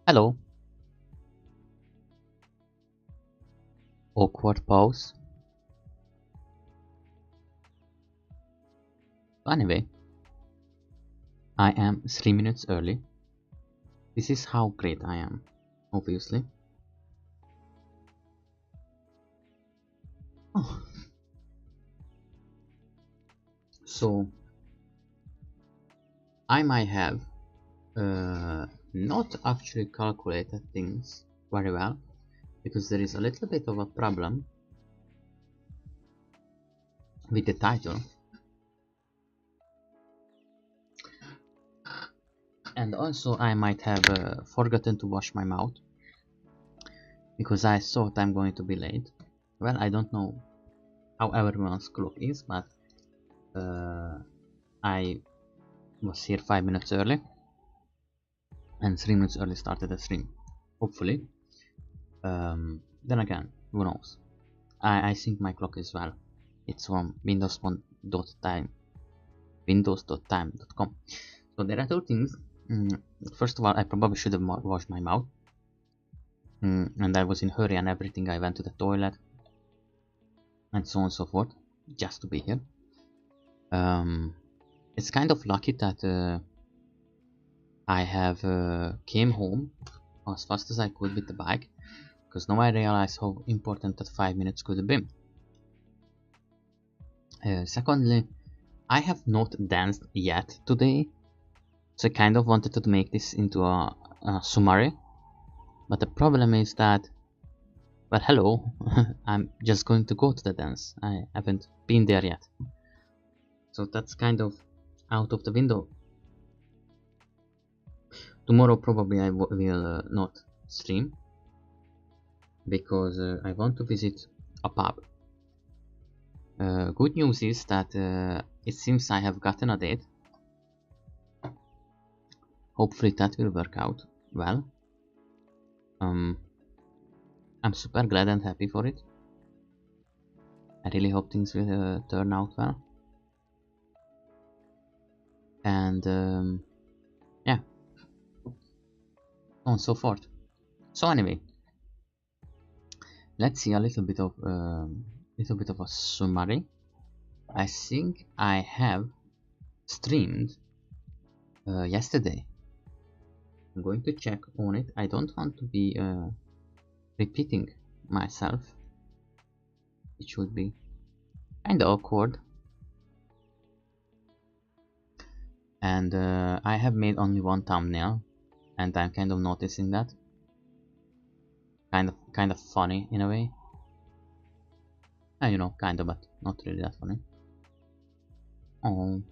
Hello. Awkward pause. Anyway, I am 3 minutes early. This is how great I am, obviously. Oh. So, I might have not actually calculated things very well, because there is a little bit of a problem with the title. And also I might have forgotten to wash my mouth, because I thought I'm going to be late. Well, I don't know how everyone's clock is, but I was here 5 minutes early, and 3 minutes early started the stream, hopefully. Then again, who knows. I think my clock is well. It's from windows.time.com. So there are two things. First of all, I probably should have washed my mouth, and I was in a hurry and everything. I went to the toilet and so on and so forth, just to be here. It's kind of lucky that I have came home as fast as I could with the bike, because now I realize how important that 5 minutes could have been. Secondly, I have not danced yet today, so I kind of wanted to make this into a summary, but the problem is that, well, hello, I'm just going to go to the dance. I haven't been there yet, so that's kind of out of the window. Tomorrow probably I will not stream, because I want to visit a pub. Good news is that it seems I have gotten a date. Hopefully that will work out well. I'm super glad and happy for it. I really hope things will turn out well. And yeah, so on and so forth. So anyway, let's see a little bit of a summary. I think I have streamed yesterday. I'm going to check on it. I don't want to be repeating myself. It should be kind of awkward. And I have made only one thumbnail, and I'm kind of noticing that. Kind of funny in a way. You know, kind of, but not really that funny. Oh.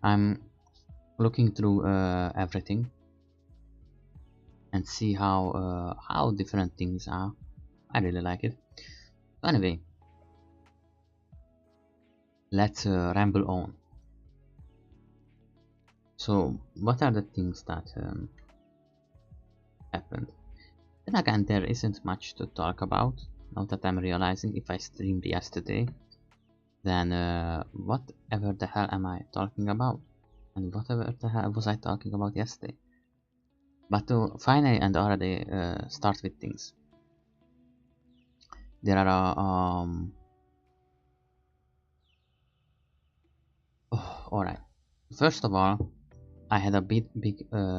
I'm looking through everything and see how different things are. I really like it. So anyway, let's ramble on. So what are the things that happened? Then again, there isn't much to talk about, now that I'm realizing. If I streamed yesterday, then whatever the hell am I talking about? And whatever the hell was I talking about yesterday? But to finally and already start with things, there are alright. First of all, I had a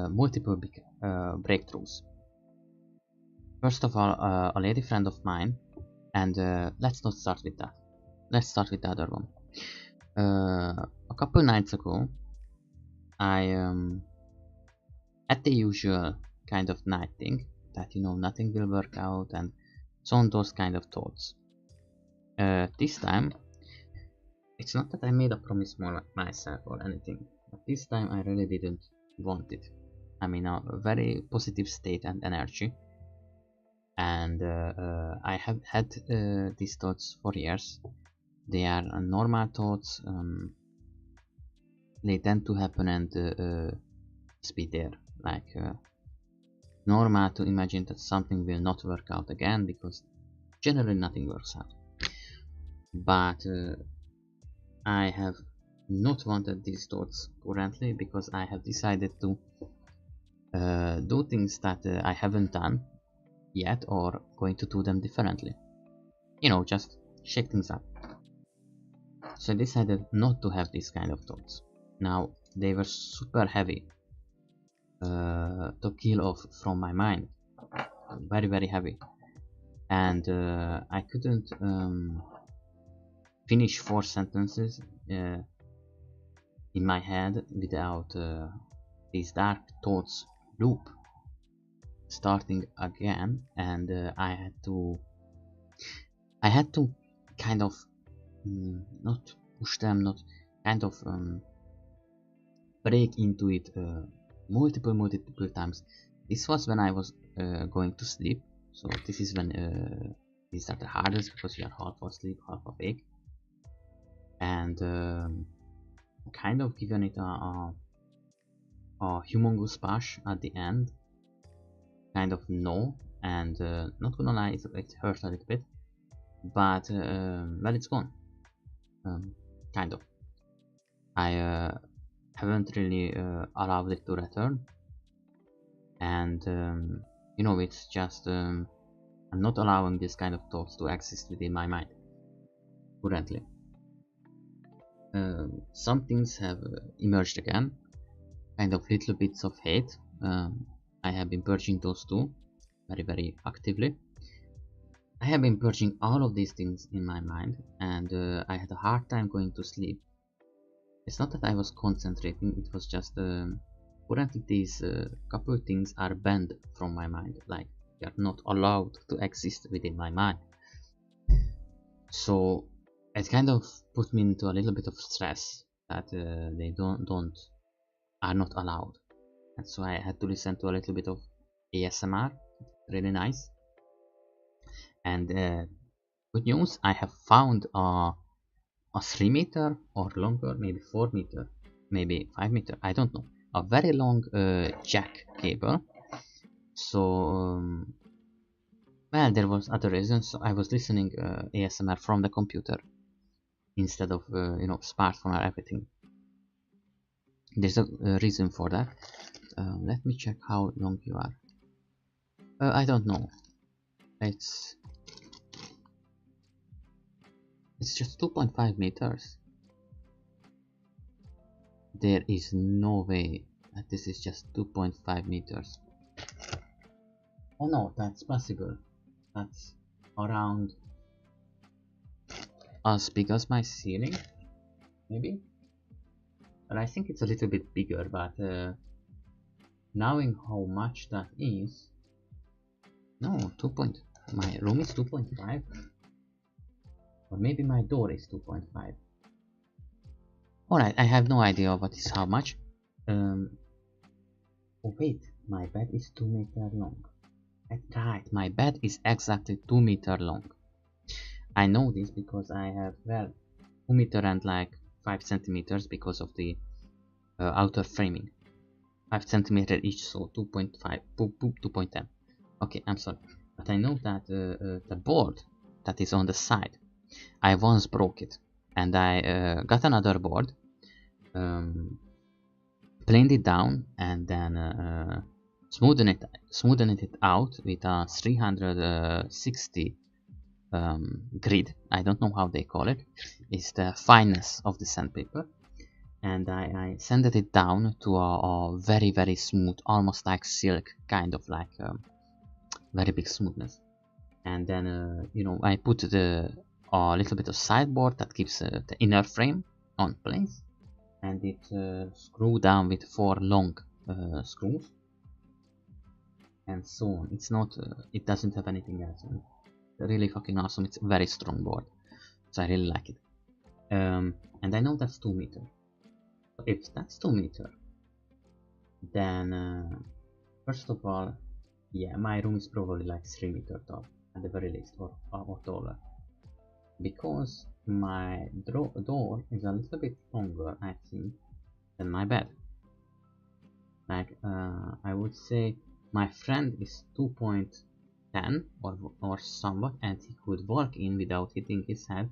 multiple big breakthroughs. First of all, a lady friend of mine, and let's not start with that. Let's start with the other one. A couple nights ago, I had the usual kind of night thing that, you know, nothing will work out and so on, those kind of thoughts. This time, it's not that I made a promise more myself or anything, but this time I really didn't want it. I'm in a very positive state and energy, and I have had these thoughts for years. They are normal thoughts. They tend to happen and just be there. Like normal to imagine that something will not work out again, because generally nothing works out. But I have not wanted these thoughts currently, because I have decided to do things that I haven't done yet, or going to do them differently. You know, just shake things up. So I decided not to have these kind of thoughts. Now, they were super heavy to kill off from my mind. Very, very heavy. And I couldn't finish 4 sentences in my head without these dark thoughts loop starting again, and I had to kind of not push them, not kind of break into it multiple times. This was when I was going to sleep, so this is when these are the hardest, because you are half asleep, half awake, and kind of given it a humongous push at the end, kind of no, and not gonna lie, it hurt a little bit, but well, it's gone. Kind of. I haven't really allowed it to return, and you know, it's just I'm not allowing this kind of thoughts to exist within my mind currently. Some things have emerged again, kind of little bits of hate. I have been purging those too, very actively. I have been purging all of these things in my mind, and I had a hard time going to sleep. It's not that I was concentrating, it was just currently these couple of things are banned from my mind, like they are not allowed to exist within my mind. So it kind of put me into a little bit of stress that they are not allowed, and so I had to listen to a little bit of ASMR. Really nice. And good news, I have found a 3 meter or longer, maybe 4 meter, maybe 5 meter, I don't know, a very long jack cable. So well, there was other reasons. So I was listening ASMR from the computer instead of you know, smartphone or everything. There's a reason for that. Let me check how long you are. I don't know. It's just 2.5 meters. There is no way that this is just 2.5 meters. Oh no, that's possible. That's around as big as my ceiling, maybe? But I think it's a little bit bigger, but knowing how much that is... No, my room is 2.5. Or maybe my door is 2.5. Alright, I have no idea what is how much. Oh wait, my bed is 2 meter long. That's right, my bed is exactly 2 meter long. I know this because I have, well, 2 meter and like 5 centimeters because of the outer framing. 5 centimeter each, so 2.5, 2.10. Okay, I'm sorry. But I know that the board that is on the side, I once broke it, and I got another board, planed it down, and then smoothened it out with a 360 grid. I don't know how they call it. It's the fineness of the sandpaper, and I sanded it down to a very smooth, almost like silk, kind of like very big smoothness. And then you know, I put a little bit of sideboard that keeps the inner frame on place, and it screwed down with 4 long screws, and so on. It's not it doesn't have anything else. It's really fucking awesome. It's a very strong board, so I really like it. And I know that's 2 meter. If that's 2 meter, then first of all, yeah, my room is probably like 3 meters tall at the very least, or taller, because my door is a little bit longer, I think, than my bed. Like I would say my friend is 2.10 or somewhat, and he could walk in without hitting his head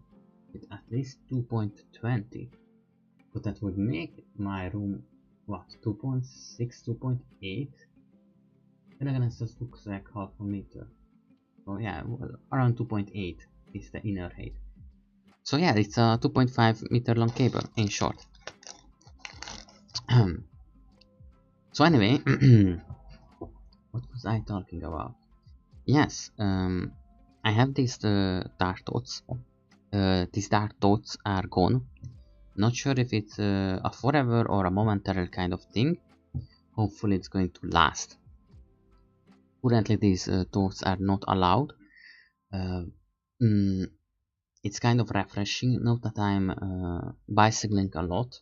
with at least 2.20. But that would make my room what, 2.6, 2.8? And again, it just looks like half a meter. So yeah, well, around 2.8 is the inner height. So yeah, it's a 2.5 meter long cable in short. So anyway, what was I talking about? Yes, I have these dark thoughts. These dark thoughts are gone. Not sure if it's a forever or a momentary kind of thing. Hopefully it's going to last. Currently these thoughts are not allowed. Uh, mm, it's kind of refreshing now that I'm bicycling a lot.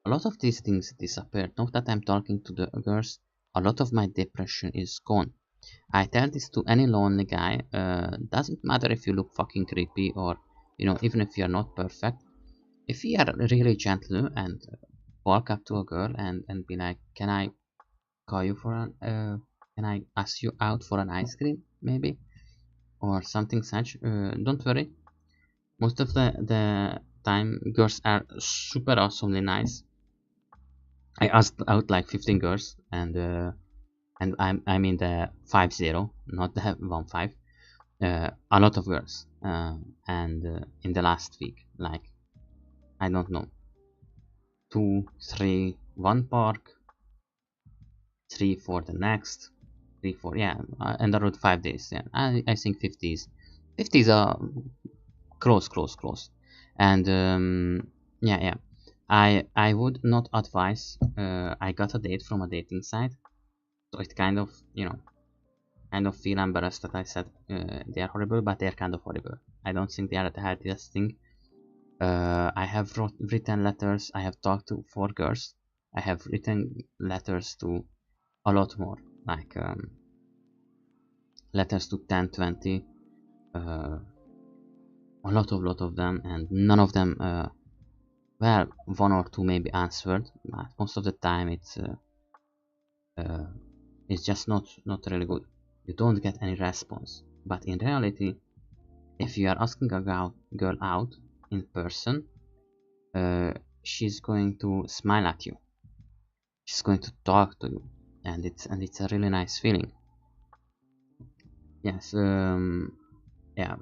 A lot of these things disappeared. Now that I'm talking to the girls, a lot of my depression is gone. I tell this to any lonely guy. Doesn't matter if you look fucking creepy or, you know, even if you're not perfect. If you are really gentle and walk up to a girl and be like, can I call you for an, can I ask you out for an ice cream, maybe? Or something such, don't worry. Most of the time, girls are super awesomely nice. I asked out like 15 girls, and I'm in the 50, not the 15. A lot of girls, and in the last week, like I don't know, 2, 3, 1 park, 3 for the next, 3, 4, yeah, and around 5 days. Yeah, I think 50s are close, and yeah, yeah. I would not advise. I got a date from a dating site, so it kind of, you know, kind of feel embarrassed that I said they are horrible, but they're kind of horrible. I don't think they are the healthiest thing. I have written letters. I have talked to 4 girls. I have written letters to a lot more, like letters to 10, 20, a lot of them, and none of them, well, 1 or 2 maybe answered, but most of the time uh, it's just not really good. You don't get any response. But in reality, if you are asking a girl out in person, she's going to smile at you. She's going to talk to you, and it's a really nice feeling. Yes, yeah,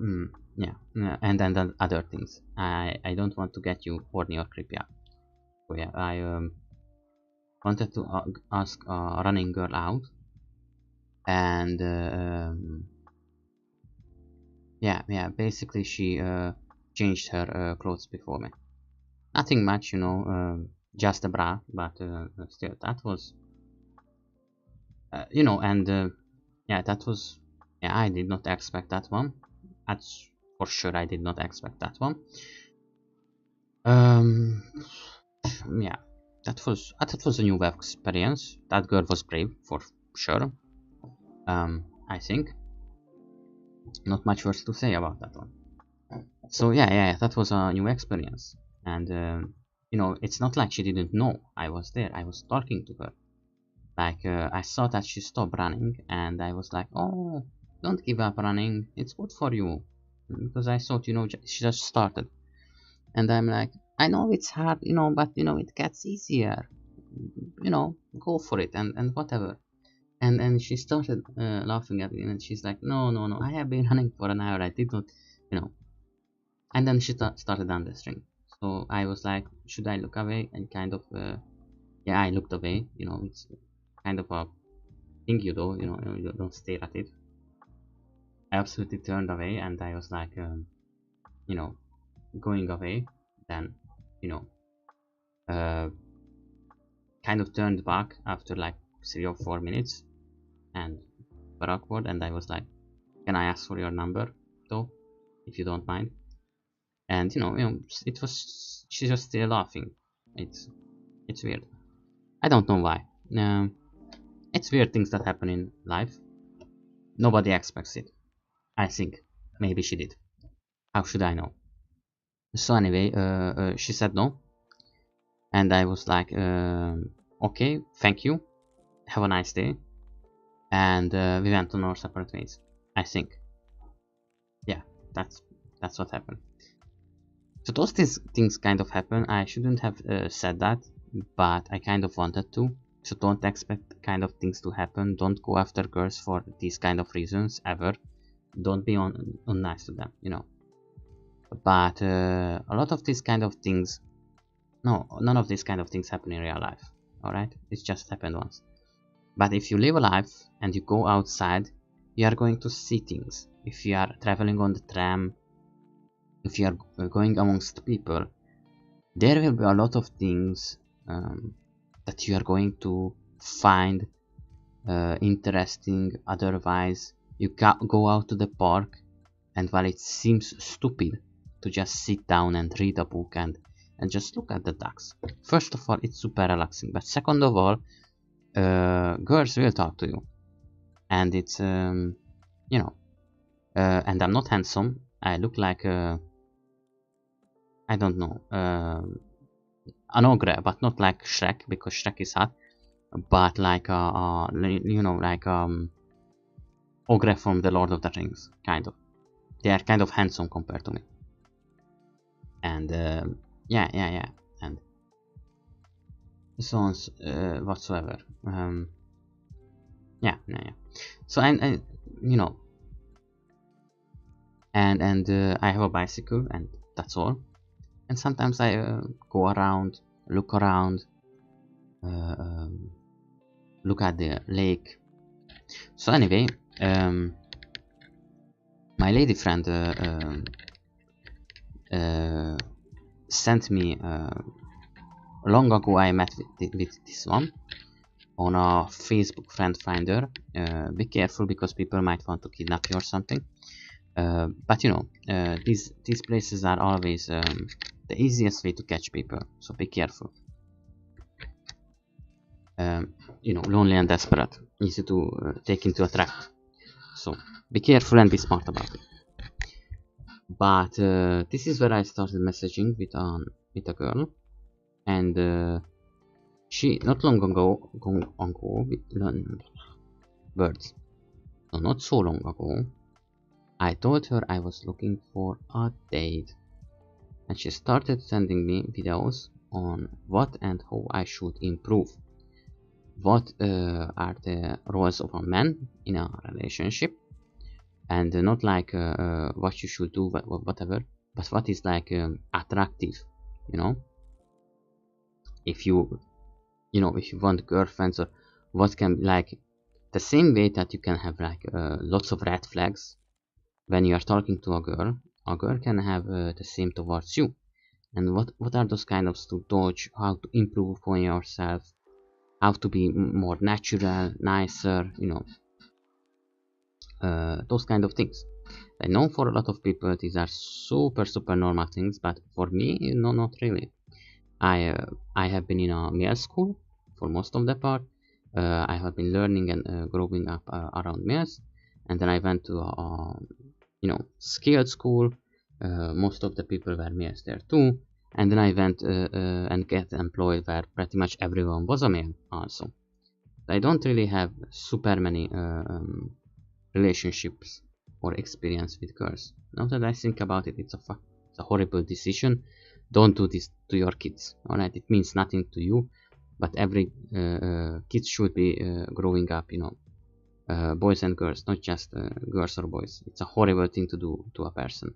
yeah, and then other things. I don't want to get you horny or creepy out. So yeah, I wanted to ask a running girl out, and yeah, basically she changed her clothes before me. Nothing much, you know, just a bra, but still, that was, you know, and yeah, that was, yeah, I did not expect that one. That's for sure, I did not expect that one. Um, yeah, that was a new experience. That girl was brave for sure. I think not much worse to say about that one. So yeah, that was a new experience, and you know, it's not like she didn't know I was there. I was talking to her. Like I saw that she stopped running, and I was like, oh, don't give up running. It's good for you, because I thought, you know, she just started, and I'm like, I know it's hard, you know, but you know, it gets easier. You know, go for it, and whatever. And she started laughing at me, and she's like, no, I have been running for an hour. I did not, you know. And then she started down the string. So I was like, should I look away? And kind of, yeah, I looked away. You know, it's kind of a thing you do. You know, you don't stare at it. I absolutely turned away, and I was like, you know, going away. Then, you know, uh, kind of turned back after like 3 or 4 minutes, and got awkward. And I was like, can I ask for your number, though, if you don't mind? And you know, it was, she's just still laughing. It's weird. I don't know why. It's weird things that happen in life. Nobody expects it. I think. Maybe she did. How should I know? So anyway, she said no. And I was like, okay, thank you. Have a nice day. And we went on our separate ways. I think. Yeah, that's what happened. So those things kind of happen. I shouldn't have said that, but I kind of wanted to. So don't expect kind of things to happen. Don't go after girls for these kind of reasons ever. Don't be unnice to them, you know. But a lot of these kind of things, no, none of these kind of things happen in real life. All right, it's just happened once. But if you live a life and you go outside, you are going to see things. If you are traveling on the tram, if you are going amongst people, there will be a lot of things that you are going to find interesting. Otherwise, you go out to the park, and while it seems stupid to just sit down and read a book and just look at the ducks, first of all, it's super relaxing. But second of all, girls will talk to you, and it's you know, and I'm not handsome. I look like I don't know, an ogre, but not like Shrek, because Shrek is hot, but like you know, like ogre from the Lord of the Rings, kind of. They are kind of handsome compared to me, and yeah, and so on whatsoever. Yeah. So and you know, and I have a bicycle, and that's all. And sometimes I go around, look around, look at the lake. So anyway, my lady friend sent me long ago. I met with this one on a Facebook friend finder. Be careful, because people might want to kidnap you or something. But you know, these places are always the easiest way to catch people, so be careful. You know, lonely and desperate, easy to take into a trap, so be careful and be smart about it. But this is where I started messaging with a girl, and she not long ago words, so not so long ago, I told her I was looking for a date, and she started sending me videos on what and how I should improve. What are the roles of a man in a relationship, and not like what you should do, whatever, but what is like attractive, you know. If you know, if you want girlfriends, or what can, like, the same way that you can have like lots of red flags when you are talking to a girl can have the same towards you. And what are those kind of to dodge, how to improve on yourself, how to be more natural, nicer, you know, those kind of things. I know for a lot of people these are super normal things, but for me, no, not really. I have been in a male school for most of the part. I have been learning and growing up around males, and then I went to a you know, skilled school. Most of the people were males there too, and then I went and get employed where pretty much everyone was a male also. I don't really have super many relationships or experience with girls. Now that I think about it, it's a horrible decision. Don't do this to your kids. Alright, it means nothing to you, but every kid should be growing up, you know, boys and girls, not just girls or boys. It's a horrible thing to do to a person.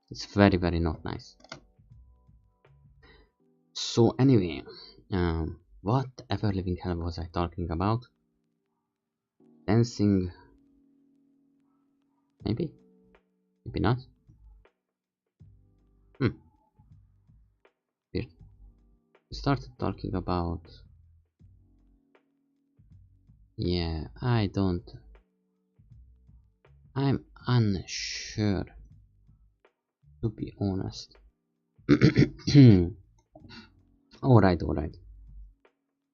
It's very not nice. So anyway, what ever living hell was I talking about? Dancing? Maybe not. Weird. We started talking about, yeah, I'm unsure, to be honest. Alright.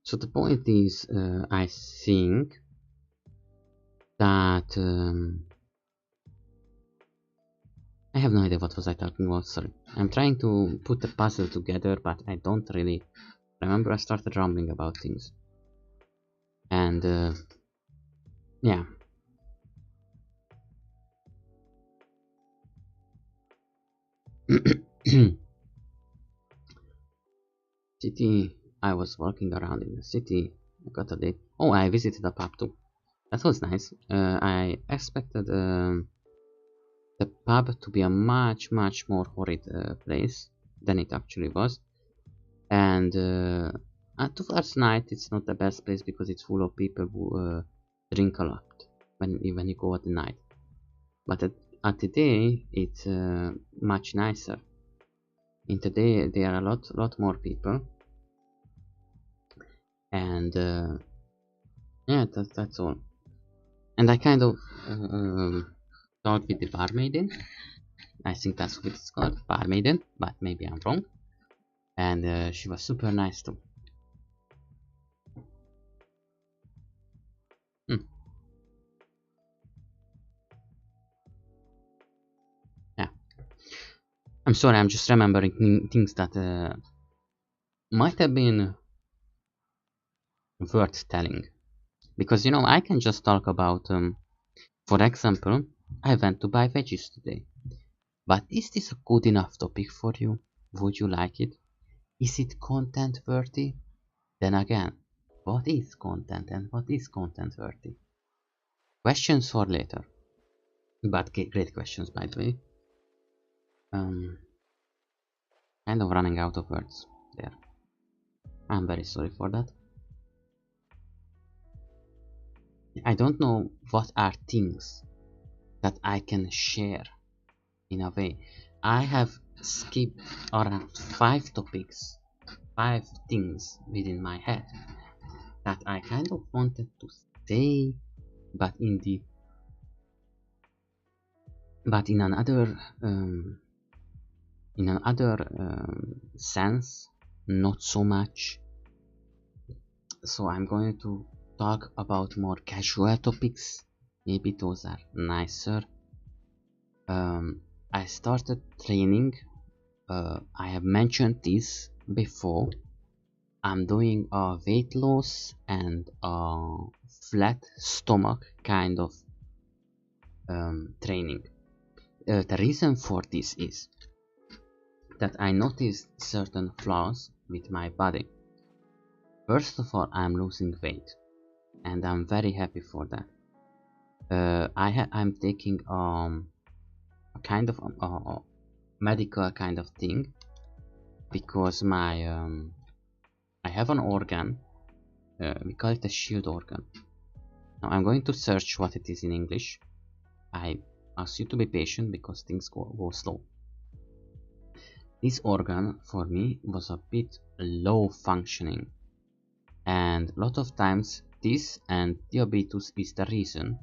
So the point is, I think that I have no idea what was I talking about, sorry. I'm trying to put the puzzle together, but I don't really remember. I started rambling about things. And yeah. City, I was walking around in the city. I got a date. Oh, I visited a pub too. That was nice. I expected the pub to be a much more horrid place than it actually was. And towards night, it's not the best place because it's full of people who drink a lot when you go at the night. But at the day, it's much nicer. In the day, there are a lot more people, and yeah, that's all. And I kind of talked with the barmaiden. I think that's what it's called, barmaiden, but maybe I'm wrong. And she was super nice too. Yeah, I'm sorry. I'm just remembering things that might have been worth telling, because you know I can just talk about. For example, I went to buy veggies today. But is this a good enough topic for you? Would you like it? Is it content worthy? Then again, what is content and what is content worthy? Questions for later. But great questions, by the way. Kind of running out of words there. I'm very sorry for that. I don't know what are things that I can share in a way. I have skipped around 5 topics, 5 things within my head that I kind of wanted to say, but in another sense, not so much. So I'm going to talk about more casual topics. Maybe those are nicer. I started training. I have mentioned this before. I'm doing a weight loss and a flat stomach kind of training. The reason for this is that I noticed certain flaws with my body. First of all, I'm losing weight, and I'm very happy for that. I'm taking a kind of medical kind of thing, because my I have an organ. We call it a shield organ. Now I'm going to search what it is in English. I ask you to be patient because things go slow. This organ for me was a bit low functioning, and a lot of times this and diabetes is the reason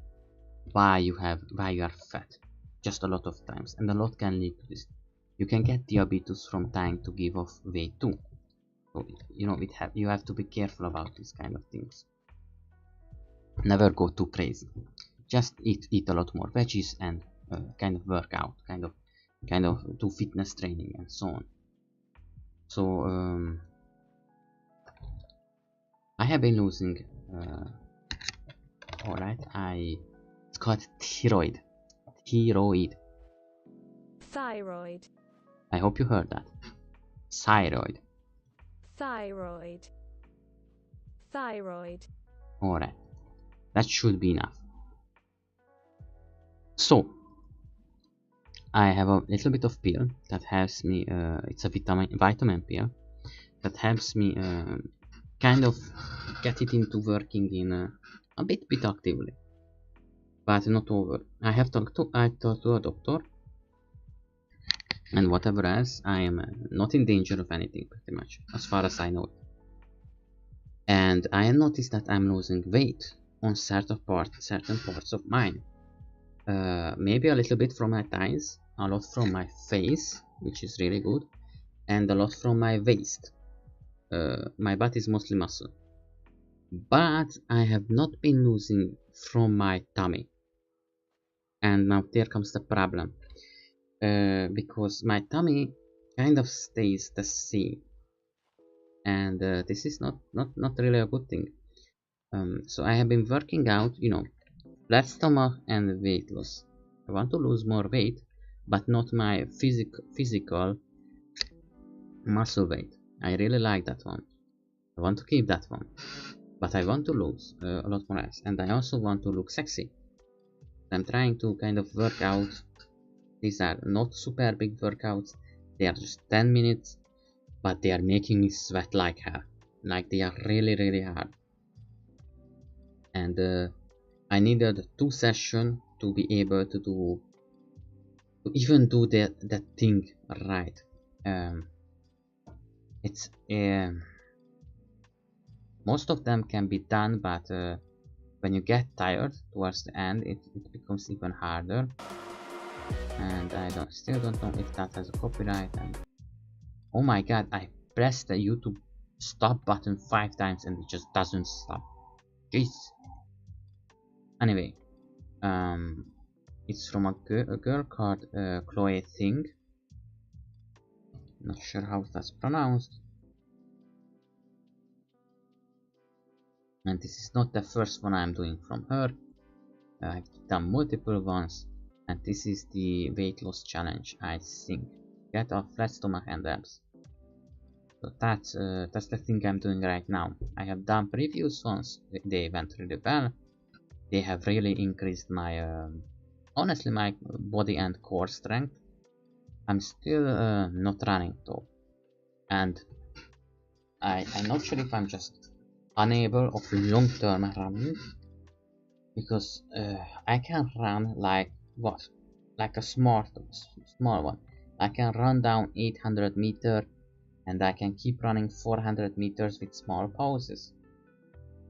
why you are fat. Just a lot of times, and a lot can lead to this. You can get diabetes from trying to give off weight too. So you know you have to be careful about these kind of things. Never go too crazy. Just eat a lot more veggies and kind of work out, kind of do fitness training and so on. So I have been losing. All right, it's called thyroid. Thyroid. I hope you heard that. Thyroid. All right, that should be enough. So I have a little bit of pill that helps me. It's a vitamin pill that helps me kind of get it into working in a bit actively, but not over. I talked to a doctor, and whatever else, I am not in danger of anything, pretty much, as far as I know. And I noticed that I'm losing weight on certain parts of mine. Maybe a little bit from my thighs, a lot from my face, which is really good, and a lot from my waist. My butt is mostly muscle. but I have not been losing from my tummy. And now there comes the problem, because my tummy kind of stays the same, and this is not really a good thing. So I have been working out, you know, flat stomach and weight loss. I want to lose more weight, but not my physical muscle weight. I really like that one. I want to keep that one, but I want to lose a lot more ass, and I also want to look sexy. I'm trying to kind of work out. These are not super big workouts. They are just 10 minutes, but they are making me sweat like hell. Like they are really hard. And I needed 2 sessions to be able to even do that thing right. It's most of them can be done, but when you get tired towards the end, it becomes even harder. And I still don't know if that has a copyright. And oh my god, I pressed the YouTube stop button 5 times and it just doesn't stop. Jeez. Anyway, it's from a girl called Chloe Thing. Not sure how that's pronounced. And this is not the first one I'm doing from her. I've done multiple ones, and this is the weight loss challenge, I think. Get a flat stomach and abs. So that's the thing I'm doing right now. I have done previous ones, they went really well. They have really increased my, honestly, my body and core strength. I'm still not running though, and I'm not sure if I'm just unable of long-term running, because I can run like what, like a small one. I can run down 800 meter, and I can keep running 400 meters with small pauses.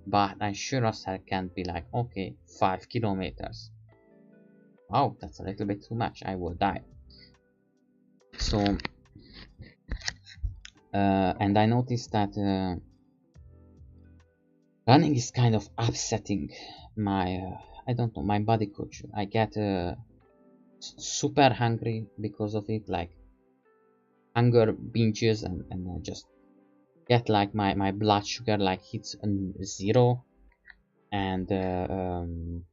But I sure as hell can't be like, okay, 5 kilometers. Wow, that's a little bit too much. I will die. So, and I noticed that running is kind of upsetting my, I don't know, my body culture. I get super hungry because of it, like hunger binges, and I just get like my blood sugar like hits 0. And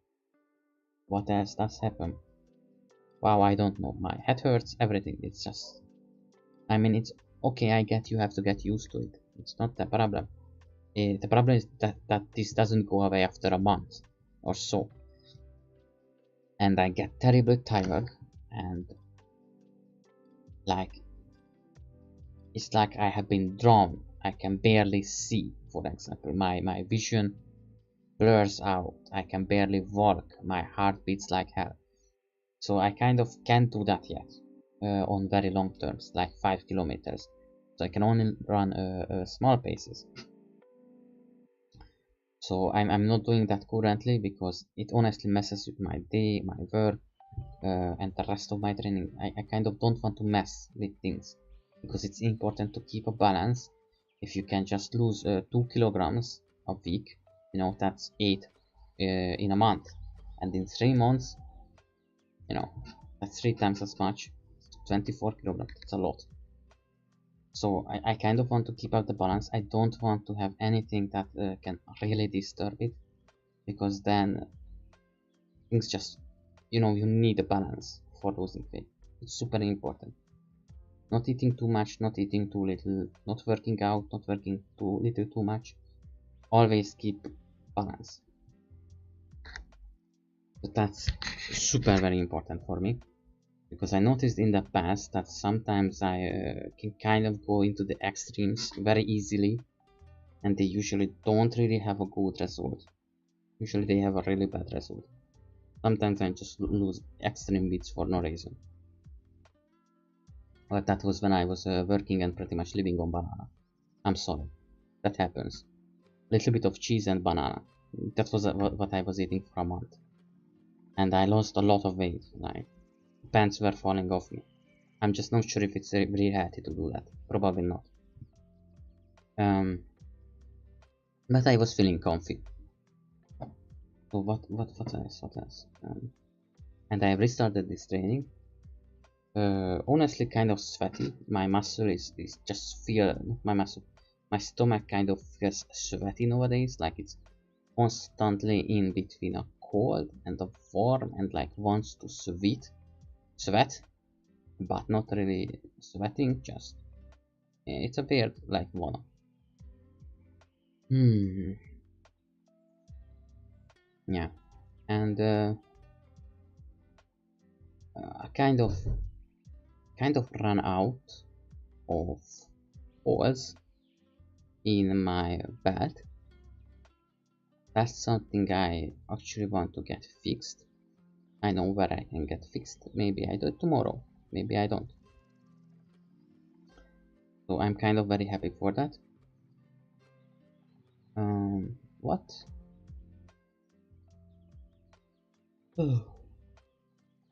what else does happen? Wow, I don't know, my head hurts, everything. It's just, I mean, it's okay, I get you have to get used to it. It's not the problem. The problem is that this doesn't go away after a month or so. And I get terribly tired, and like it's like I have been drawn. I can barely see, for example. My vision blurs out. I can barely walk. My heart beats like hell. So I kind of can't do that yet on very long terms, like 5 kilometers. So I can only run small paces. So I'm not doing that currently because it honestly messes with my day, my work, and the rest of my training. I kind of don't want to mess with things, because it's important to keep a balance. If you can just lose 2 kilograms a week, you know, that's 8 in a month, and in 3 months, you know, that's 3 times as much. 24 kilograms, that's a lot. So I kind of want to keep up the balance. I don't want to have anything that can really disturb it, because then things just, you know, you need a balance for losing weight. It's super important. Not eating too much, not eating too little, not working out, not working too little, too much. Always keep balance. But that's super very important for me, because I noticed in the past that sometimes I can kind of go into the extremes very easily, and they usually don't really have a good result. Usually they have a really bad result. Sometimes I just lose extreme weights for no reason. But that was when I was working and pretty much living on banana. I'm sorry, that happens. Little bit of cheese and banana. That was what I was eating for a month. And I lost a lot of weight, like pants were falling off me. I'm just not sure if it's really healthy to do that. Probably not. but I was feeling comfy. So what else? What else? And I have restarted this training. Honestly, kind of sweaty. My muscle is just feel not my muscle. My stomach kind of feels sweaty nowadays. Like it's constantly in between a cold and a warm, and like wants to sweat, but not really sweating. Just it's a weird like wanna. Yeah, and I kind of ran out of holes in my bed. That's something I actually want to get fixed. I know where I can get fixed. Maybe I do it tomorrow. Maybe I don't. So I'm kind of very happy for that. What?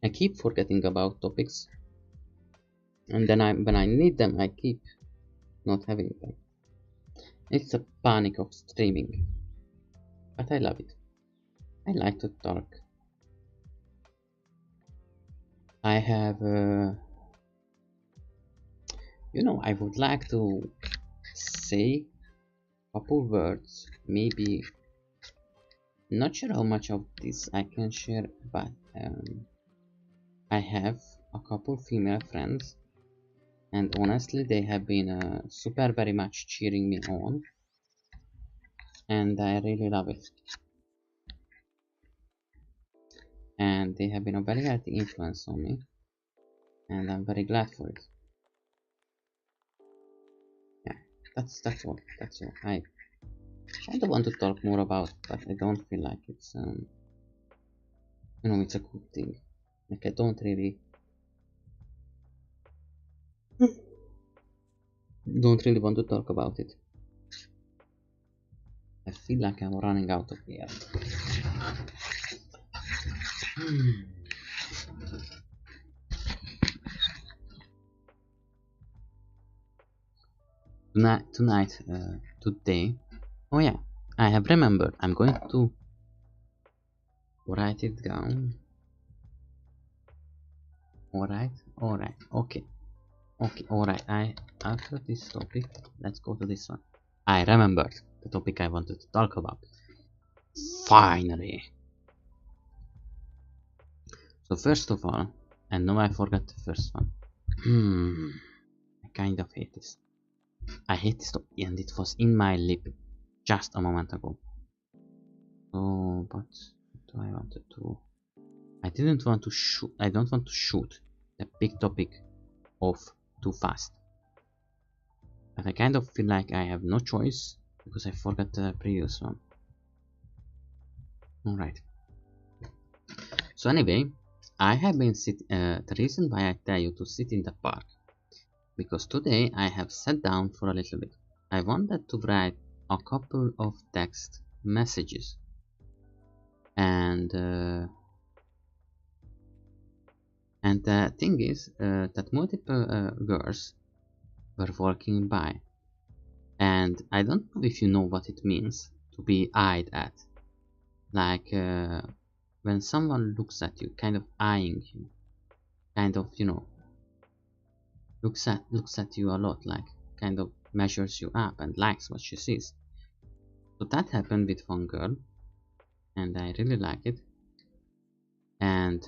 I keep forgetting about topics, and then when I need them, I keep not having them. It's a panic of streaming, but I love it. I like to talk. I have, I would like to say a couple words, maybe not sure how much of this I can share, but I have a couple female friends, and honestly they have been super very much cheering me on, and I really love it. And they have been a very healthy influence on me, and I'm very glad for it. Yeah, that's all. I don't want to talk more about, but I don't feel like it's it's a good thing. Like I don't really want to talk about it. I feel like I'm running out of air. Today. Oh yeah, I have remembered. I'm going to write it down. Alright, okay, alright. After this topic, let's go to this one. I remembered the topic I wanted to talk about. Finally. So first of all, and now I forgot the first one. I kind of hate this. I hate this topic, and it was in my lip just a moment ago. So, but what do I want to do? I don't want to shoot the big topic off too fast. But I kind of feel like I have no choice because I forgot the previous one. Alright. So anyway, I have been the reason why I tell you to sit in the park, because today I have sat down for a little bit. I wanted to write a couple of text messages, and the thing is that multiple girls were walking by, and I don't know if you know what it means to be eyed at. Like when someone looks at you, kind of eyeing you, kind of looks at you a lot, like kind of measures you up and likes what she sees. So that happened with one girl, and I really like it. And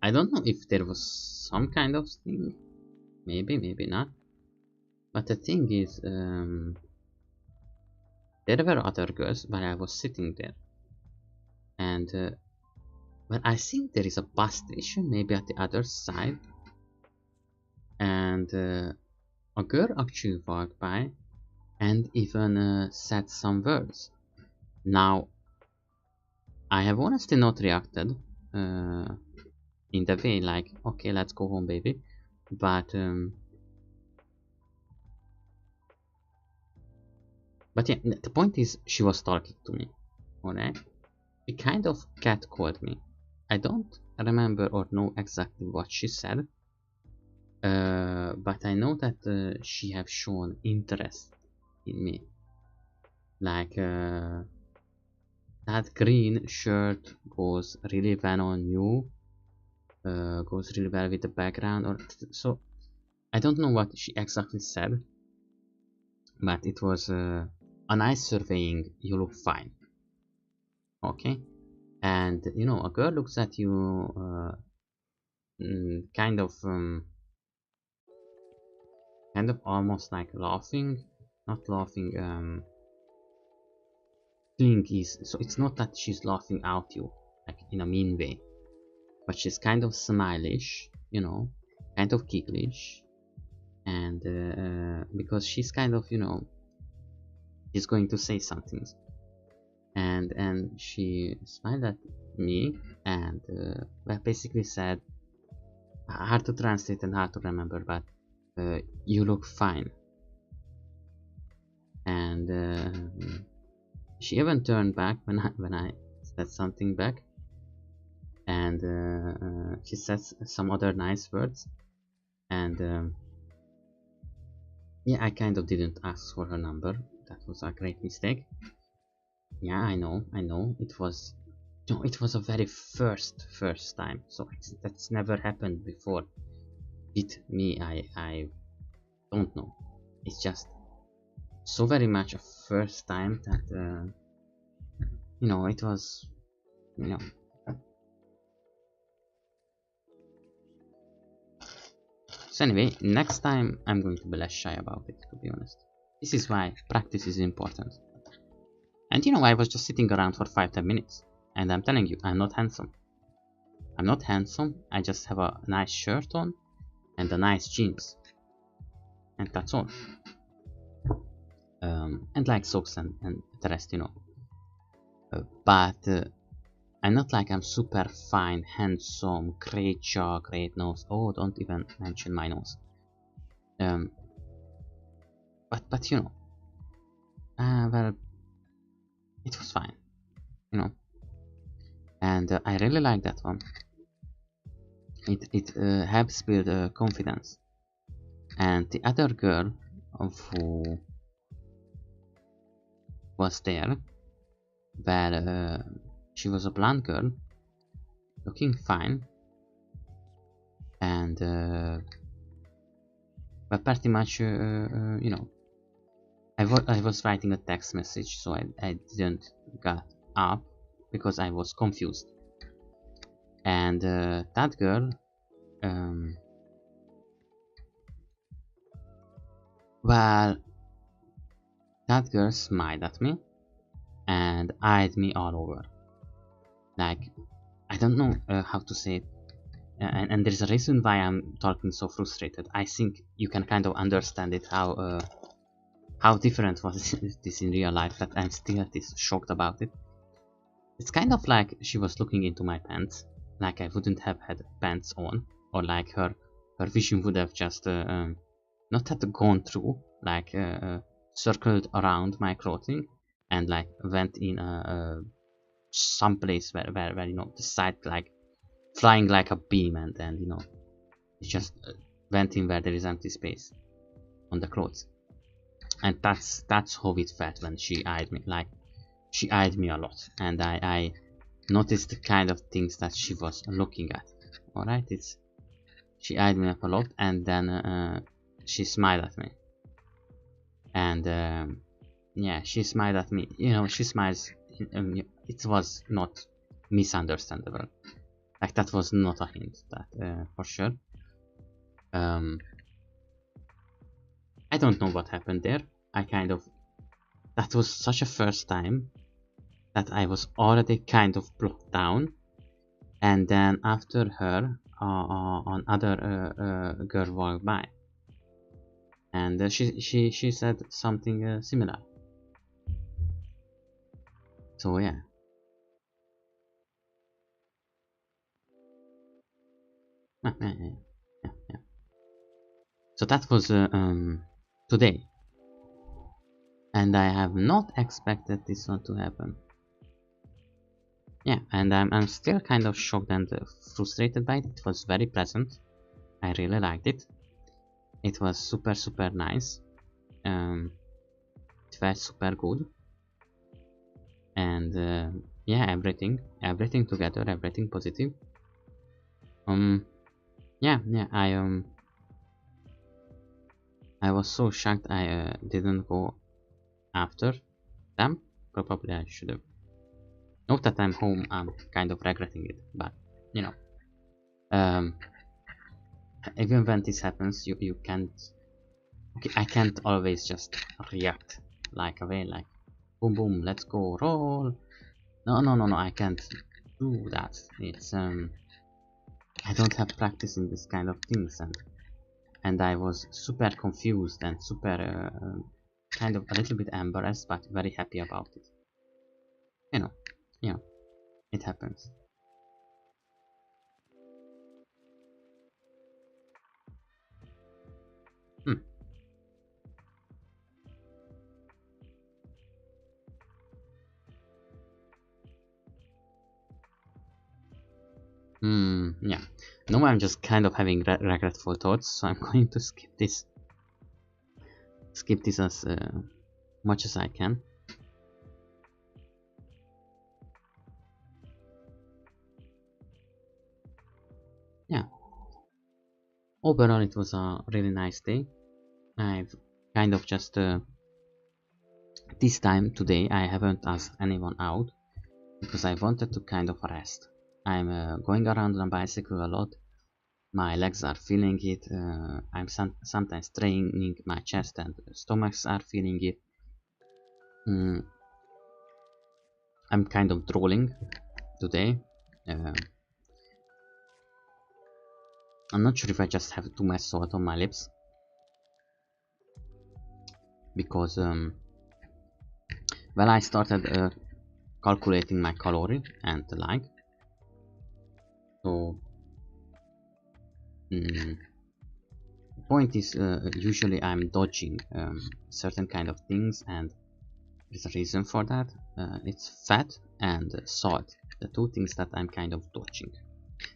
I don't know if there was some kind of thing, maybe not. But the thing is, there were other girls while I was sitting there, and well, I think there is a bus station maybe at the other side, and a girl actually walked by and even said some words. Now, I have honestly not reacted in the way like, okay, let's go home, baby. But yeah, the point is, she was talking to me. Alright, she kind of catcalled me. I don't remember or know exactly what she said, but I know that she have shown interest in me. Like that green shirt goes really well on you, goes really well with the background, or so. I don't know what she exactly said, but it was a nice surveying. You look fine, okay? And you know, a girl looks at you, kind of almost like laughing, not laughing. Thing is, so it's not that she's laughing out you like in a mean way, but she's kind of smilish, you know, kind of giggleish, and because she's kind of, you know, she's going to say something, and she smiled at me and well, basically said, hard to translate and hard to remember, but you look fine. And she even turned back when I said something back, and she said some other nice words, and yeah, I kind of didn't ask for her number. That was a great mistake. Yeah, I know, it was, you know, it was a very first time, so that's never happened before with me. I don't know, it's just so very much a first time that you know, it was, you know, so anyway, next time I'm going to be less shy about it, to be honest. This is why practice is important. And you know, I was just sitting around for 5-10 minutes, and I'm telling you, I'm not handsome. I'm not handsome, I just have a nice shirt on and a nice jeans, and that's all. And like socks and the rest, you know. But I'm not like I'm super fine, handsome, great jaw, great nose. Oh, don't even mention my nose. But you know, well, it was fine, you know. And I really like that one. It helps build confidence. And the other girl who was there, well, she was a blonde girl, looking fine, and but pretty much, you know, I was writing a text message, so I didn't get up because I was confused. And that girl, well, that girl smiled at me and eyed me all over. Like, I don't know how to say it, and there's a reason why I'm talking so frustrated. I think you can kind of understand it, how different was this in real life, that I'm still this shocked about it. It's kind of like she was looking into my pants, like I wouldn't have had pants on, or like her vision would have just not had gone through, like circled around my clothing and like went in some place where you know, the side like flying like a beam, and you know, it just went in where there is empty space on the clothes. And that's how it felt when she eyed me. Like, she eyed me a lot, and I noticed the kind of things that she was looking at. All right, she eyed me up a lot, and then she smiled at me, and yeah, she smiled at me. You know, she smiles. It was not misunderstandable. Like, that was not a hint, that for sure. I don't know what happened there. That was such a first time that I was already kind of blocked down, and then after her, another girl walked by, and she said something similar. So yeah. Yeah. So that was today, and I have not expected this one to happen. Yeah, and I'm still kind of shocked and frustrated by it. It was very pleasant. I really liked it. it was super nice. It felt super good, and yeah, everything together, everything positive. Yeah, I was so shocked I didn't go after them. Probably I should have. Not that I'm home, I'm kind of regretting it, but you know, um, even when this happens, you can't. Okay, I can't always just react like away, like boom boom, let's go roll. No, I can't do that. It's I don't have practice in this kind of things, and I was super confused and super kind of a little bit embarrassed, but very happy about it. You know, you know, it happens. Hmm. Yeah. No, I'm just kind of having regretful thoughts, so I'm going to skip this. Skip this as much as I can. Yeah. Overall, it was a really nice day. I've kind of just this time today I haven't asked anyone out because I wanted to kind of rest. I'm going around on a bicycle a lot. My legs are feeling it. I'm sometimes training my chest and stomachs are feeling it. Mm, I'm kind of drooling today. Uh, I'm not sure if I just have too much salt on my lips because well, I started calculating my calorie and the like. So the point is, usually I'm dodging certain kind of things, and there's a reason for that. It's fat and salt, the two things that I'm kind of dodging.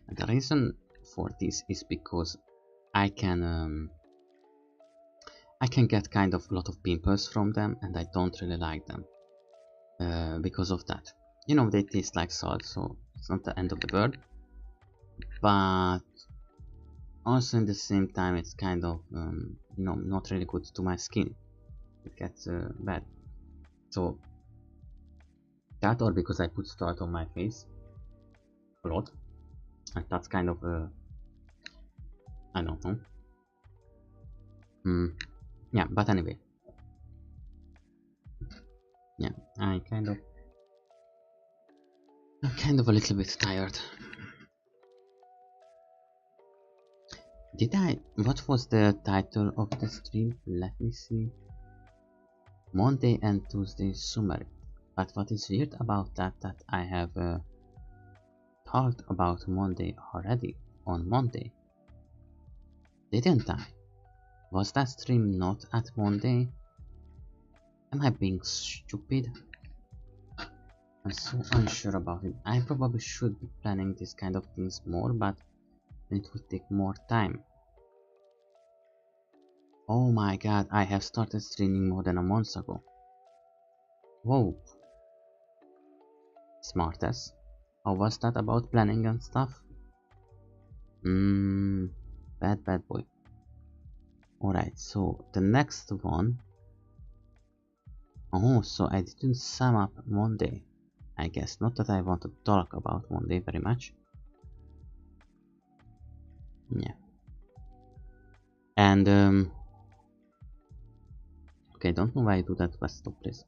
And the reason for this is because I can get kind of a lot of pimples from them, and I don't really like them because of that. You know, they taste like salt, so it's not the end of the world. But also in the same time, it's kind of you know, not really good to my skin. It gets bad. So that, or because I put salt on my face a lot, and that's kind of I don't know. Yeah, but anyway, yeah, I'm kind of a little bit tired. Did I? What was the title of the stream? Let me see. Monday and Tuesday summary. But what is weird about that I have talked about Monday already on Monday. Didn't I? Was that stream not at Monday? Am I being stupid? I'm so unsure about it. I probably should be planning this kind of things more, but it would take more time. Oh my god, I have started streaming more than a month ago. Whoa. Smartest. How was that about planning and stuff? Bad boy. Alright, so the next one. Oh, so I didn't sum up Monday. I guess not that I want to talk about Monday very much. Yeah. And okay, don't know why I do that, but stop please.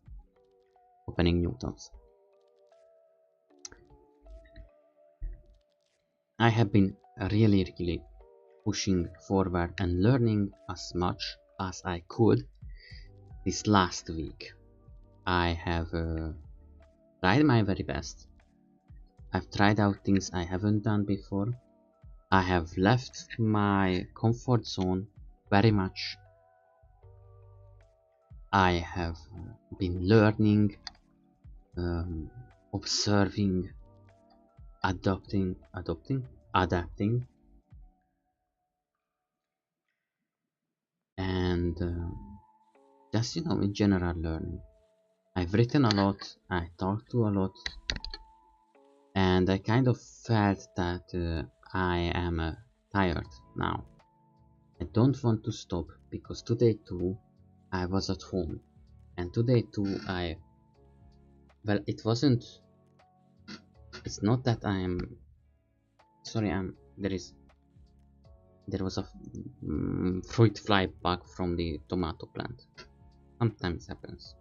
Opening new tabs. I have been really pushing forward and learning as much as I could this last week. I have tried my very best. I've tried out things I haven't done before. I have left my comfort zone very much. I have been learning, observing, adapting, and just, you know, in general learning. I've written a lot, I talked to a lot, and I kind of felt that I am tired now. I don't want to stop, because today too I was at home, and today too well, it's not that I'm sorry, there was a fruit fly bug from the tomato plant. Sometimes happens.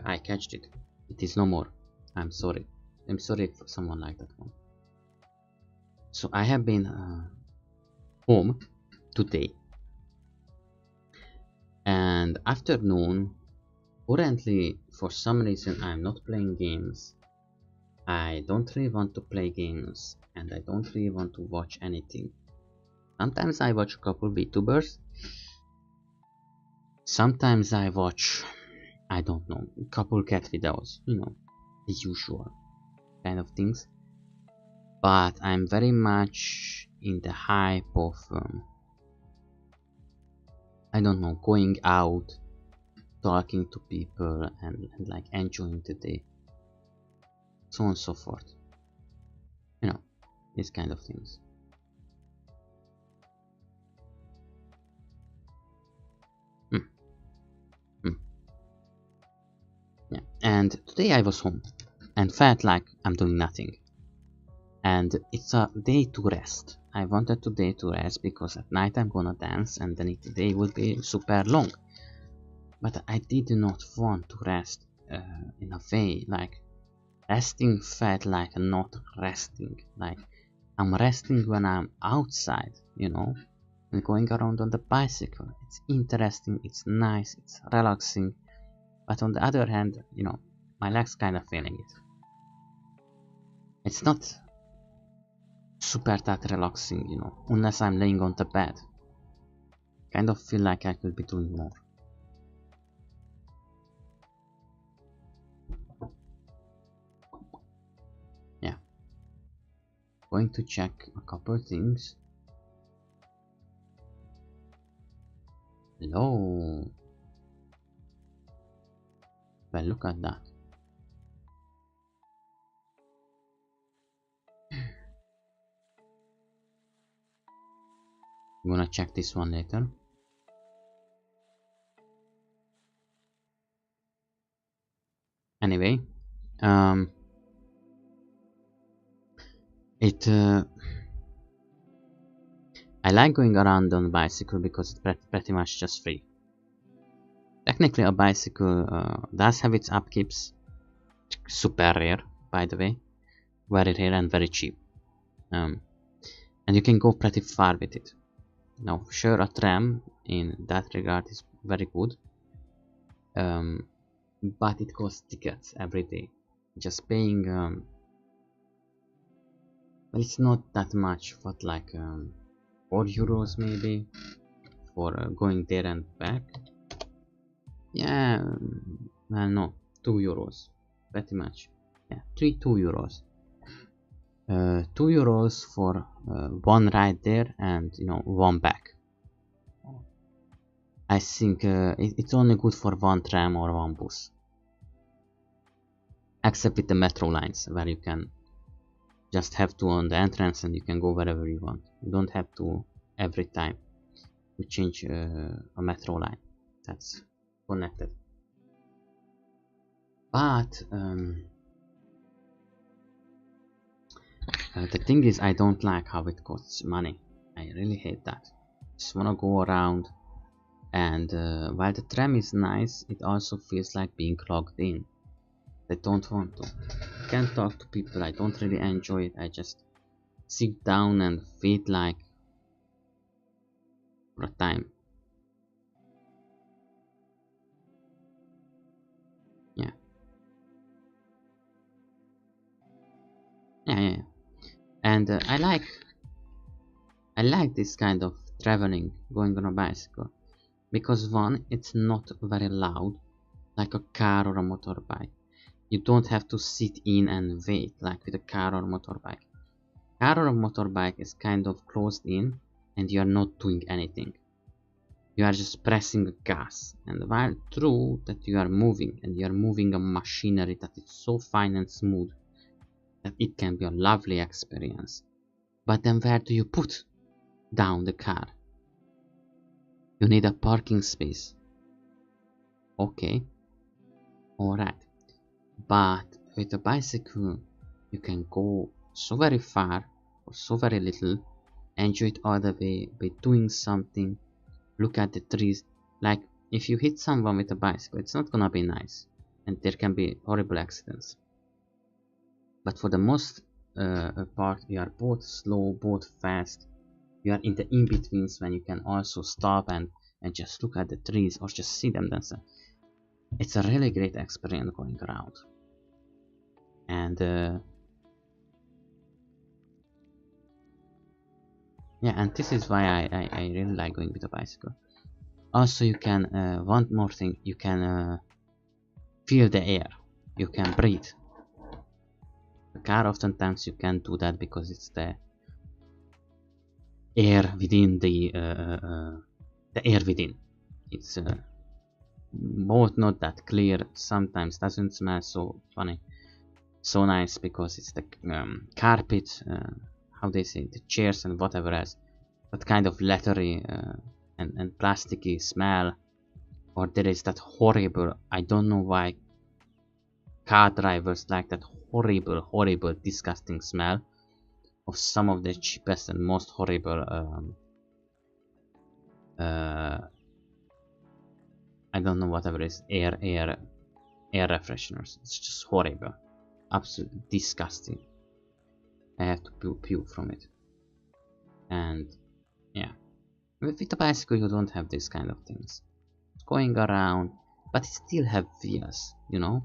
I catched it. It is no more. I'm sorry. I'm sorry for someone like that one. So I have been home today, and afternoon. Currently, for some reason, I'm not playing games. I don't really want to play games, and I don't really want to watch anything. Sometimes I watch a couple VTubers. Sometimes I watch, I don't know, a couple cat videos, you know, the usual kind of things. But I'm very much in the hype of, I don't know, going out, talking to people, and like enjoying the day. So on and so forth. You know, these kind of things. Yeah, and today I was home and felt like I'm doing nothing. And it's a day to rest. I wanted today to rest because at night I'm gonna dance and then the day will be super long. But I did not want to rest in a way, like resting felt like not resting. Like I'm resting when I'm outside, you know, and going around on the bicycle. It's interesting, it's nice, it's relaxing. But on the other hand, you know, my legs kind of feeling it. It's not super that relaxing, you know, unless I'm laying on the bed. Kind of feel like I could be doing more. Yeah. Going to check a couple things. Hello. Well, look at that. I'm gonna check this one later. Anyway, I like going around on a bicycle because it's pretty much just free. Technically, a bicycle does have its upkeeps, super rare, by the way, very rare and very cheap, and you can go pretty far with it. Now, sure, a tram in that regard is very good, but it costs tickets every day. Just paying, well, it's not that much, but like 4 euros maybe for going there and back. Yeah, well, no, 2 euros, pretty much. Yeah, 2 euros. 2 euros for one ride there and, you know, one back. I think it's only good for one tram or one bus, except with the metro lines where you can just have to on the entrance and you can go wherever you want. You don't have to every time to change a metro line that's connected. But the thing is, I don't like how it costs money. I really hate that. Just wanna go around, and while the tram is nice, it also feels like being clogged in. I don't want to. I can't talk to people, I don't really enjoy it. I just sit down and feel like for a time. Yeah. Yeah. And I like this kind of traveling, going on a bicycle, because one, it's not very loud like a car or a motorbike. You don't have to sit in and wait like with a car or motorbike. Car or a motorbike is kind of closed in and you are not doing anything. you are just pressing the gas, and while true that you are moving, and you are moving a machinery that is so fine and smooth that it can be a lovely experience. But then where do you put down the car? You need a parking space. Okay, alright. But with a bicycle, you can go so very far or so very little, enjoy it all the way by doing something, look at the trees. Like, if you hit someone with a bicycle, it's not gonna be nice, and there can be horrible accidents. But for the most part, you are both slow, both fast. You are in the in-betweens when you can also stop and just look at the trees or just see them dance. It's a really great experience going around. And yeah, and this is why I really like going with a bicycle. Also, you can, one more thing, you can feel the air, you can breathe. The car, oftentimes you can't do that because it's the air within the air within. It's both not that clear, sometimes doesn't smell so funny, so nice, because it's the carpet, how they say, the chairs and whatever else, that kind of leathery and plasticky smell. Or there is that horrible, I don't know why car drivers like that horrible disgusting smell of some of the cheapest and most horrible I don't know, whatever it is, air fresheners. It's just horrible, absolutely disgusting. I have to puke from it. And yeah, with the bicycle you don't have these kind of things. It's going around, but it still have wheels, you know.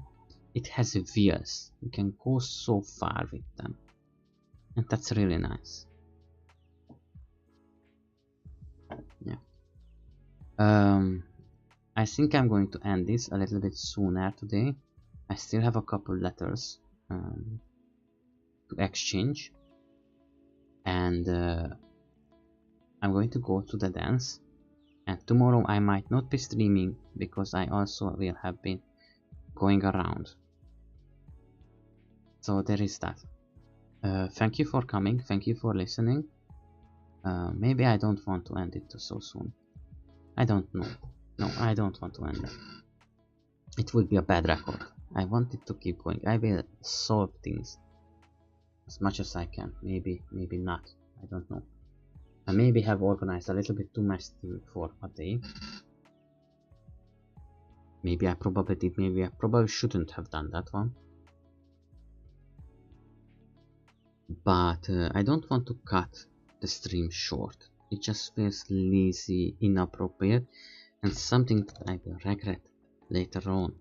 It has wheels. You can go so far with them, and that's really nice. Yeah. I think I'm going to end this a little bit sooner today. I still have a couple letters to exchange, and I'm going to go to the dance. And tomorrow I might not be streaming because I also will have been going around. So there is that. Thank you for coming, thank you for listening. Maybe I don't want to end it so soon. I don't know. No, I don't want to end it. It would be a bad record. I want it to keep going. I will solve things as much as I can. Maybe not. I don't know. I maybe have organized a little bit too much for a day. Maybe I probably did. Maybe I probably shouldn't have done that one. But I don't want to cut the stream short. It just feels lazy, inappropriate, and something that I will regret later on.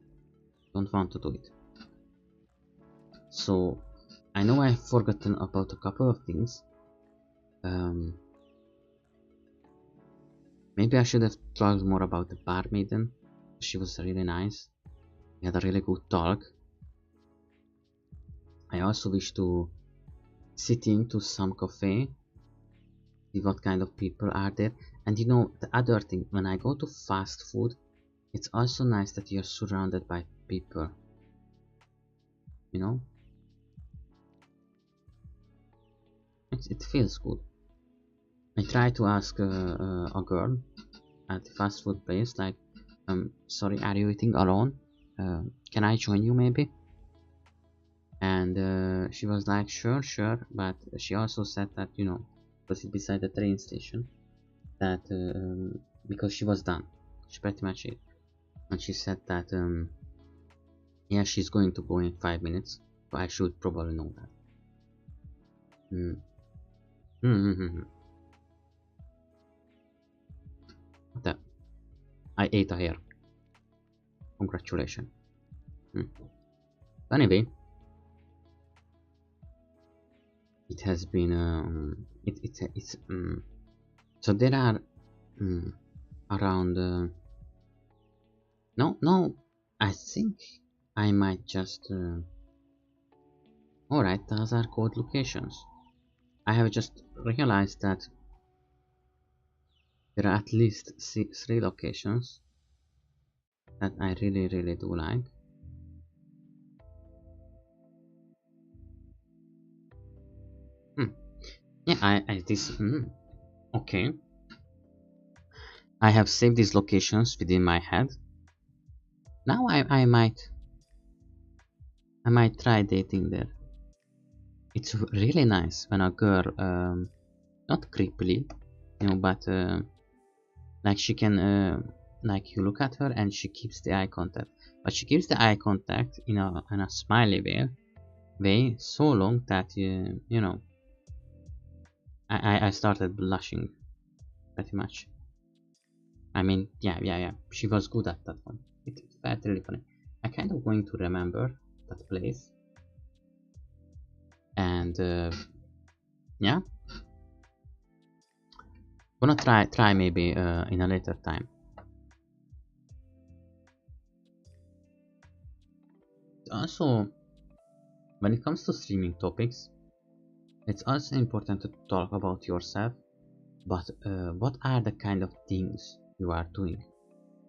Don't want to do it. So I know I've forgotten about a couple of things. Maybe I should have talked more about the bar maiden. She was really nice. We had a really good talk. I also wish to sit into some cafe, see what kind of people are there. And you know, the other thing, when I go to fast food, it's also nice that you're surrounded by people, you know. It feels good. I try to ask a girl at the fast food place, like, sorry, are you eating alone? Can I join you maybe? And she was like, sure, but she also said that, you know, because it's beside the train station, that because she was done, she pretty much it, and she said that yeah, she's going to go in 5 minutes, so I should probably know that. That I ate a hair. Congratulations. Anyway, it has been it's so there are around no, I think I might just alright, those are code locations. I have just realized that There are at least three locations that I really do like. Yeah, okay. I have saved these locations within my head. Now I might try dating there. It's really nice when a girl, not creepily, but like she can, like you look at her and she keeps the eye contact, but she keeps the eye contact in a smiley way so long that you know, I started blushing pretty much. I mean, yeah, she was good at that one. It felt really funny. I kind of going to remember that place, and yeah, gonna try maybe in a later time. Also, when it comes to streaming topics, it's also important to talk about yourself, but what are the kind of things you are doing,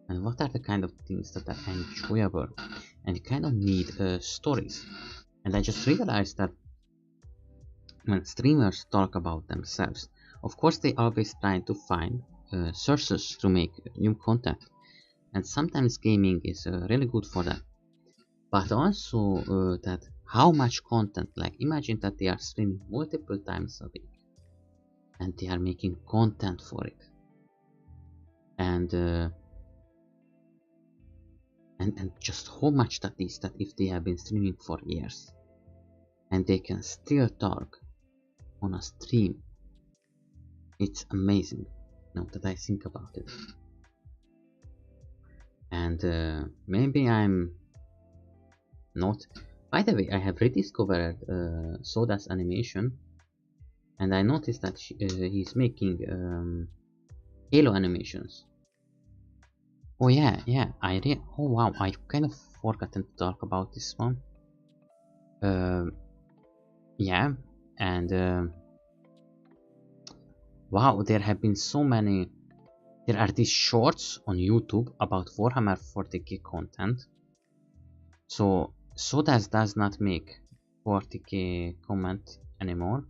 and what are the kind of things that are enjoyable, and you kind of need stories. And I just realized that when streamers talk about themselves, of course they always try to find sources to make new content, and sometimes gaming is really good for that. But also that how much content, like imagine that they are streaming multiple times a week and they are making content for it, and and just how much that is, that if they have been streaming for years and they can still talk on a stream, it's amazing now that I think about it. And maybe I'm not. By the way, I have rediscovered Soda's animation, and I noticed that he's making Halo animations. Oh yeah, oh wow, I kind of forgotten to talk about this one. Yeah, and wow, there have been so many. There are these shorts on YouTube about Warhammer 40k content. So Sodas does not make 40k comment anymore.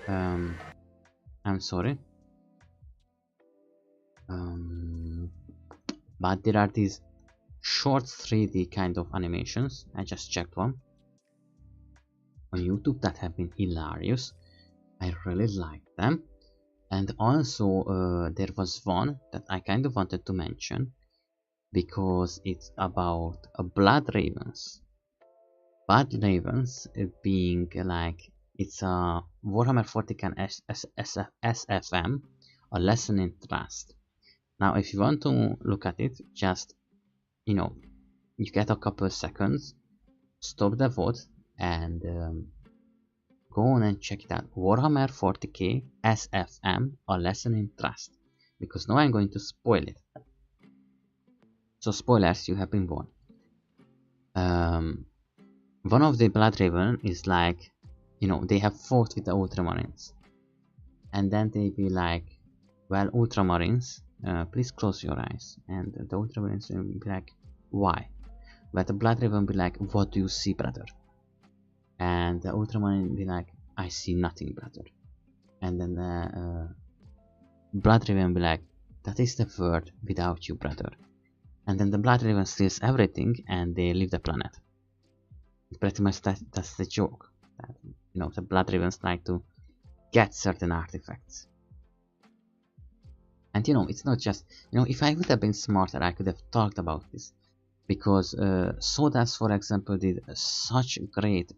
I'm sorry. But there are these short 3D kind of animations. I just checked one on YouTube that have been hilarious. I really like them. And also there was one that I kind of wanted to mention because it's about blood ravens. Blood ravens being like, it's a Warhammer 40k SFM, a lesson in trust. Now if you want to look at it, just you get a couple seconds, stop the vote, and go on and check it out. Warhammer 40k SFM, a lesson in trust, because now I'm going to spoil it. So spoilers, you have been warned. One of the Blood Raven is like, they have fought with the Ultramarines, and then they be like, well, Ultramarines, please close your eyes, and the Ultramarines will be like, why? But the Blood Raven be like, what do you see, brother? And the Ultramarine be like, I see nothing, brother. And then the Blood Raven be like, that is the word without you, brother. And then the Blood Raven steals everything and they leave the planet. Pretty much that's the joke. That, the Blood Ravens like to get certain artifacts. And it's not just, if I would have been smarter, I could have talked about this. Because Sodas, for example, did such great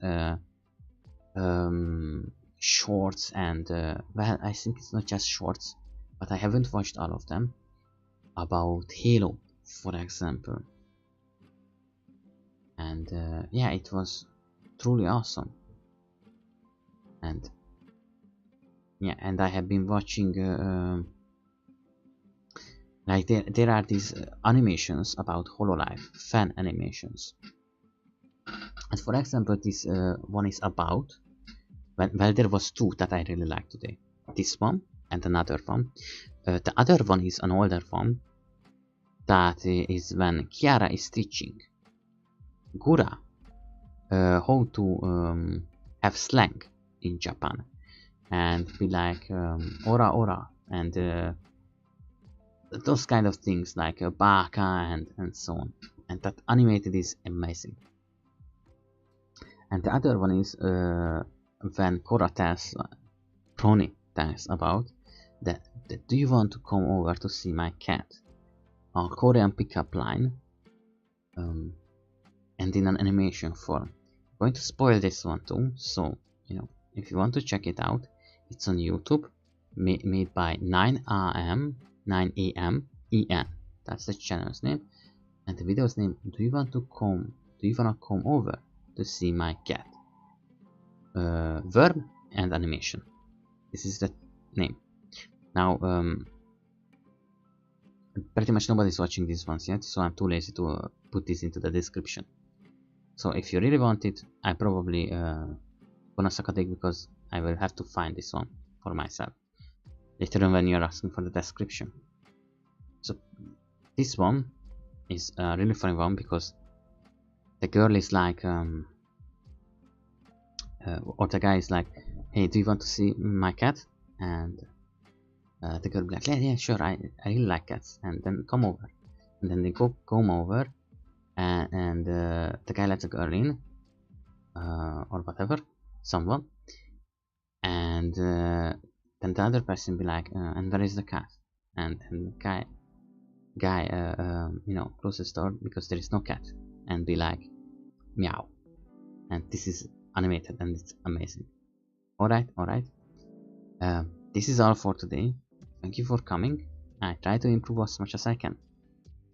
shorts and, well, I think it's not just shorts, but I haven't watched all of them, about Halo, for example. And yeah, it was truly awesome. And yeah, and I have been watching like there are these animations about Hololive, fan animations. And for example, this one is about, well, there was two that I really liked today. This one, and another one. The other one is an older one. That is when Kiara is teaching Gura how to have slang in Japan and be like ora ora and those kind of things like Baka and so on. And that animated is amazing. And the other one is when Korra tells Prony tells about that do you want to come over to see my cat? A Korean pickup line and in an animation form. I'm going to spoil this one too, so you know, if you want to check it out, it's on YouTube, made by 9am EN. That's the channel's name, and the video's name. Do you wanna come over to see my cat? Verb and animation. This is the name. Now, pretty much nobody's watching these ones yet, so I'm too lazy to put this into the description. So if you really want it, I probably gonna suck a dick because I will have to find this one for myself later on when you're asking for the description. So this one is a really funny one because the girl is like or the guy is like, hey, do you want to see my cat? And the girl be like, yeah, sure, I really like cats, and then come over. And then they come over, and the guy lets the girl in, or whatever, someone, and then the other person be like, and where is the cat? And the guy you know, closes the door because there is no cat, and be like, meow. And this is animated and it's amazing. Alright. This is all for today. Thank you for coming. I try to improve as much as I can.